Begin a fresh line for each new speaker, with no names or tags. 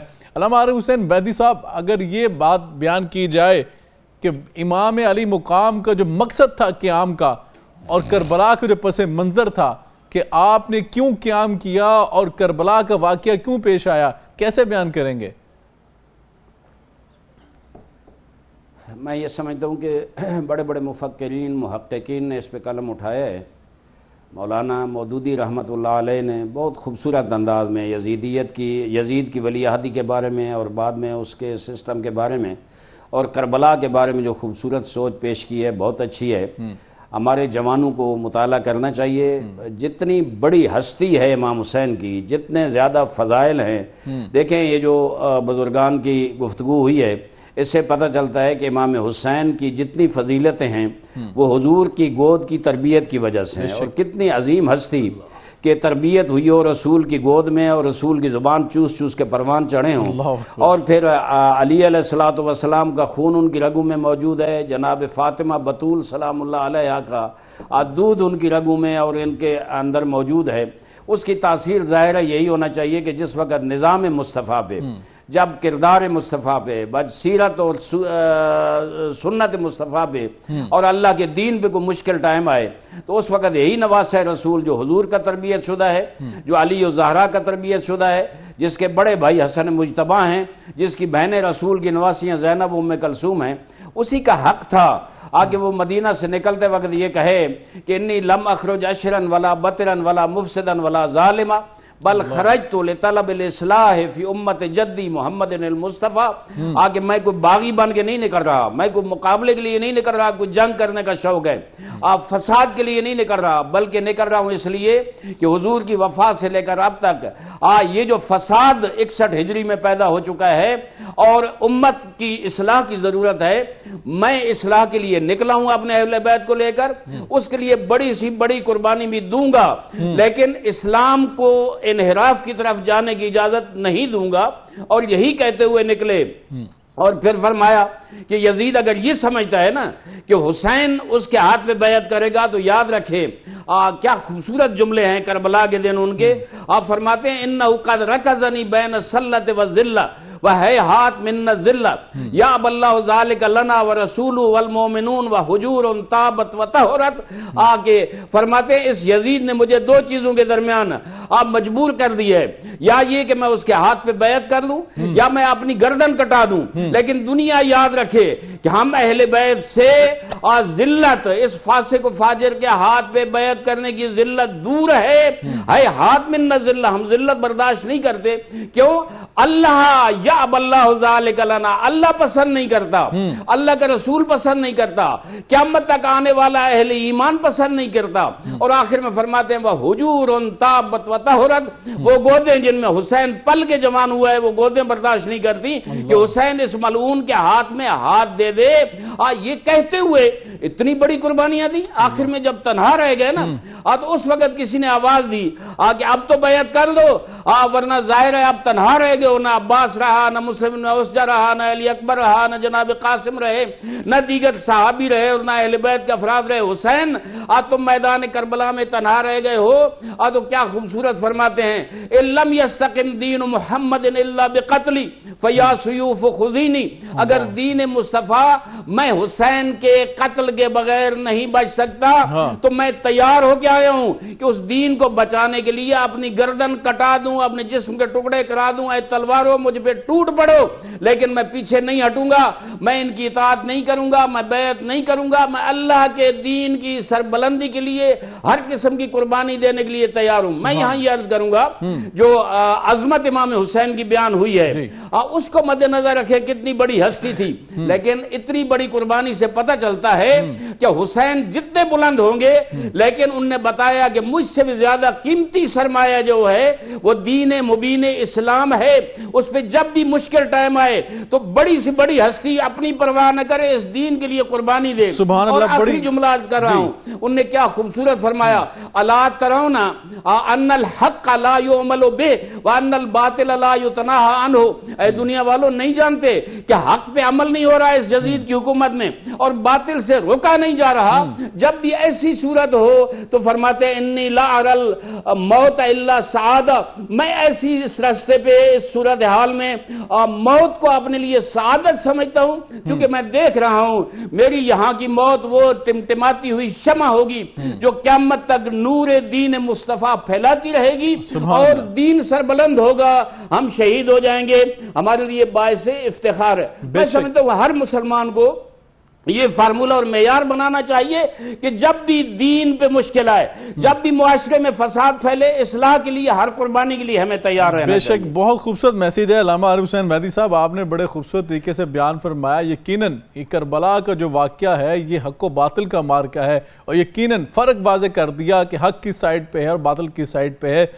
علامہ عارف حسین بیدی صاحب، اگر یہ بات بیان کی جائے کہ امام علی مقام کا جو مقصد تھا قیام کا اور کربلا کا جو پس منظر تھا کہ آپ نے کیوں قیام کیا اور کربلا کا واقعہ کیوں پیش آیا، کیسے بیان کریں گے؟
میں یہ سمجھتا ہوں کہ بڑے بڑے مفکرین محققین نے اس پہ قلم اٹھایا ہے۔ مولانا مودودی رحمۃ اللہ علیہ نے بہت خوبصورت انداز میں یزید کی ولی عہدی کے بارے میں اور بعد میں اس کے سسٹم کے بارے میں اور کربلا کے بارے میں جو خوبصورت سوچ پیش کی ہے، بہت اچھی ہے۔ ہمارے جوانوں کو مطالعہ کرنا چاہیے۔ جتنی بڑی ہستی ہے امام حسین کی، جتنے زیادہ فضائل ہیں، دیکھیں یہ جو بزرگان کی گفتگو ہوئی ہے، اس سے پتہ چلتا ہے کہ امام حسین کی جتنی فضیلتیں ہیں وہ حضور کی گود کی تربیت کی وجہ سے ہیں، اور کتنی عظیم ہستی کہ تربیت ہوئی ہو رسول کی گود میں اور رسول کی زبان چوس چوس کے پروان چڑھے ہوں، اور پھر علی علیہ السلام کا خون ان کی رگوں میں موجود ہے، جناب فاطمہ بطول سلام اللہ علیہ کا دودھ ان کی رگوں میں اور ان کے اندر موجود ہے۔ اس کی تاثیر ظاہر ہے یہی ہونا چاہیے کہ جس وقت نظام مصطفیٰ پہ، جب کردار مصطفیٰ پہ، سیرت اور سنت مصطفیٰ پہ اور اللہ کے دین پہ کوئی مشکل ٹائم آئے تو اس وقت یہی نواسہ رسول جو حضور کا تربیت شدہ ہے، جو علی و زہرا کا تربیت شدہ ہے، جس کے بڑے بھائی حسن مجتبیٰ ہیں، جس کی بہنیں رسول کی نواسیاں زینب ام کلثوم ہیں، اسی کا حق تھا آگے وہ مدینہ سے نکلتے وقت یہ کہے کہ انی لم اخرج اشرا ولا بطرا ولا مفسدا ولا ظالما بل خرجت لطلب الاصلاح فی امت جدی محمد المصطفیٰ۔ آگے میں کوئی باغی بن کے نہیں نکل رہا، میں کوئی مقابلے کے لیے نہیں نکل رہا، کوئی جنگ کرنے کا شوق ہے، آپ فساد کے لیے نہیں نکل رہا، بلکہ نکل رہا ہوں اس لیے کہ حضور کی وفات سے لے کر اب تک یہ جو فساد 61 ہجری میں پیدا ہو چکا ہے اور امت کی اصلاح کی ضرورت ہے، میں اصلاح کے لیے نکلا ہوں اپنے اہل بیت کو لے کر، اس کے لیے بڑی سی بڑی قربانی بھی دوں گا، لیکن اسلام کو انحراف کی طرف جانے کی اجازت نہیں دوں گا، اور یہی کہتے ہوئے نکلے۔ اور پھر فرمایا کہ یزید اگر یہ سمجھتا ہے نا کہ حسین اس کے ہاتھ پہ بیعت کرے گا تو یاد رکھے کیا خوبصورت جملے ہیں کربلا کے دن ان کے۔ آپ فرماتے ہیں انہو قد رکزنی بین السلۃ والذلہ وہیہات من الذلہ یاب اللہ ذالک لنا ورسولہ والمؤمنون وحجور طابت وطہرت۔ آگے فرماتے ہیں اس یزید نے مجھے دو چیزوں کے درمیان آپ مجبور کر دی ہے، یا یہ کہ میں اس کے ہاتھ پہ بیعت کر لوں یا میں اپنی گردن کٹا دوں، لیکن دنیا یاد رکھے کہ ہم اہل بیت سے ذلت، اس فاسق و فاجر کے ہاتھ پہ بیعت کرنے کی ذلت دور ہے ہاتھ من الذلہ، ہم ذلت برداشت نہیں کرتے۔ کیوں؟ اللہ یاب اللہ ذالک لنا، اللہ پسند نہیں کرتا، اللہ کا رسول پسند نہیں کرتا، قیامت تک آنے والا اہل ایمان پسند نہیں کرتا۔ اور آخر میں فرماتے ہیں وحجور طابت وطہرت، وہ گودیں جن میں حسین پل کے جوان ہوا ہے وہ گودیں برداشت نہیں کرتی کہ حسین اس ملعون کے ہاتھ میں ہاتھ دے دے۔ یہ کہتے ہوئے اتنی بڑی قربانیاں دی، آخر میں جب تنہا رہ گئے نا تو اس وقت کسی نے آواز دی کہ اب تو بیعت کر دو، ورنہ ظاہر ہے اب تنہا رہ گئے ہو، نہ عباس رہا، نہ مسلم بن اوسجہ رہا، نہ علی اکبر رہا، نہ جناب قاسم رہے، نہ دیگر صحابی رہے، اور نہ اہل بیت کے افراد رہے۔ حسین تم میدان کربلا میں تنہا رہ گئے ہو۔ تو کیا خوبصورت فرماتے ہیں ان لم یستقم دین محمد الا بقتلی فیا سیوف خذینی، اگر دین مصطفیٰ میں حسین کے قتل کے بغیر نہیں بچ سکتا تو میں تیار ہو کے آیا ہوں کہ اس دین کو بچانے کے لیے اپنی گردن کٹا دوں، اپنے جسم کے ٹکڑے کرا دوں، اے تلواروں مجھ پہ ٹوٹ پڑو، لیکن میں پیچھے نہیں ہٹوں گا، میں ان کی اطاعت نہیں کروں گا، میں بیعت نہیں کروں گا، میں اللہ کے دین کی سربلندی کے لیے ہر قسم کی قربانی دینے کے لیے تیار ہوں۔ میں یہاں یہ عرض کروں گا جو عظمت امام حسین کی بیان ہوئی ہے اس کو مد نظر رکھے کتنی بڑی ہستی تھی، لیکن اتنی بڑی قربانی سے پتہ چلتا ہے کہ حسین جتنے بلند ہوں گے، لیکن انہوں نے بتایا کہ مجھ سے بھی زیادہ قیمتی سرمایہ جو ہے وہ دین مبین اسلام ہے، اس پہ جب بھی مشکل ٹائم آئے تو بڑی سی بڑی ہستی اپنی پرواہ نہ کرے، اس دین کے لیے قربانی دے۔ اور آخری جملہ عرض کر رہا ہوں، انہوں نے کیا خوبصورت فرمایا، الا ترون ان الحق لا يعمل به وان الباطل لا يتناهى عنه۔ اے دنیا والوں نہیں جانتے کہ حق پہ عمل نہیں ہو رہا ہے اس یزید کی حکومت میں اور باطل سے روکا نہیں جا رہا۔ جب بھی ایسی صورت ہو تو فرماتے ہیں انی لا ارى الموت الا سعادہ، میں ایسی اس راستے پہ اس صورتحال میں موت کو اپنے لیے سعادت سمجھتا ہوں، چونکہ میں دیکھ رہا ہوں میری یہاں کی موت وہ ٹمٹماتی ہوئی شمع ہوگی جو قیامت تک نور دین مصطفیٰ پھیلاتی رہے گی، اور دین سربلند ہوگا، ہم شہید ہو جائیں گے، ہمارے لیے باعث افتخار ہے۔ میں سمجھتا ہوں ہر مسلمان کو یہ فارمولہ اور معیار بنانا چاہیے کہ جب بھی دین پہ مشکل آئے، جب بھی معاشرے میں فساد پھیلے، اصلاح کے لیے ہر قربانی کے لیے ہمیں تیار رہنا چاہیے۔
بے شک بہت خوبصورت میسیج ہے علامہ عارف حسین مہدی صاحب، آپ نے بڑے خوبصورت طریقے سے بیان فرمایا۔ یقیناً یہ کربلا کا جو واقعہ ہے یہ حق و باطل کا مارکہ ہے، اور یقیناً فرق واضح کر دیا کہ حق کی سائیڈ پہ ہے اور باطل کی سائیڈ پہ ہے۔